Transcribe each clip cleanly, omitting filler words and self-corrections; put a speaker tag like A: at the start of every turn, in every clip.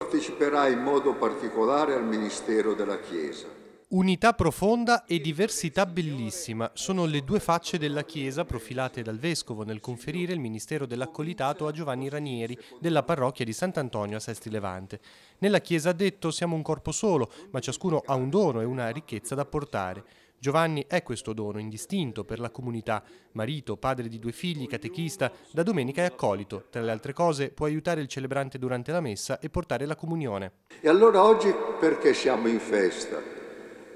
A: parteciperà in modo particolare al ministero della Chiesa.
B: Unità profonda e diversità bellissima sono le due facce della Chiesa profilate dal Vescovo nel conferire il ministero dell'Accolitato a Giovanni Ranieri della parrocchia di Sant'Antonio a Sesti Levante. Nella Chiesa ha detto: siamo un corpo solo, ma ciascuno ha un dono e una ricchezza da portare. Giovanni è questo dono indistinto per la comunità, marito, padre di 2 figli, catechista, da domenica è accolito. Tra le altre cose può aiutare il celebrante durante la messa e portare la comunione.
A: E allora oggi perché siamo in festa?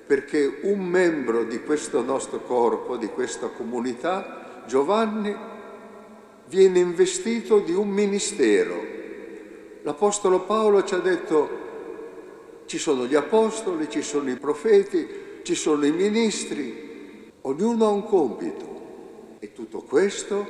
A: Perché un membro di questo nostro corpo, di questa comunità, Giovanni, viene investito di un ministero. L'Apostolo Paolo ci ha detto: ci sono gli apostoli, ci sono i profeti, ci sono i ministri, ognuno ha un compito e tutto questo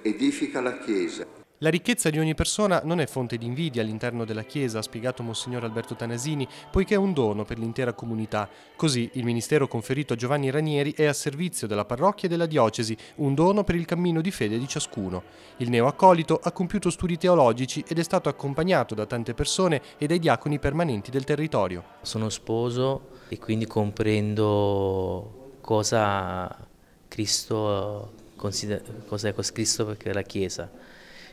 A: edifica la Chiesa.
B: La ricchezza di ogni persona non è fonte di invidia all'interno della Chiesa, ha spiegato Monsignor Alberto Tanasini, poiché è un dono per l'intera comunità. Così il ministero conferito a Giovanni Ranieri è a servizio della parrocchia e della diocesi, un dono per il cammino di fede di ciascuno. Il neoaccolito ha compiuto studi teologici ed è stato accompagnato da tante persone e dai diaconi permanenti del territorio.
C: Sono sposo e quindi comprendo cosa Cristo cos'è Cristo perché è la Chiesa.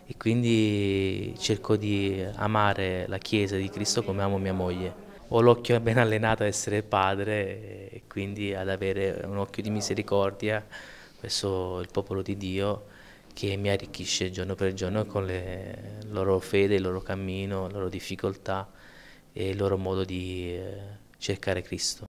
C: E quindi cerco di amare la Chiesa di Cristo come amo mia moglie. Ho l'occhio ben allenato ad essere padre e quindi ad avere un occhio di misericordia verso il popolo di Dio che mi arricchisce giorno per giorno con la loro fede, il loro cammino, le loro difficoltà e il loro modo di cercare Cristo.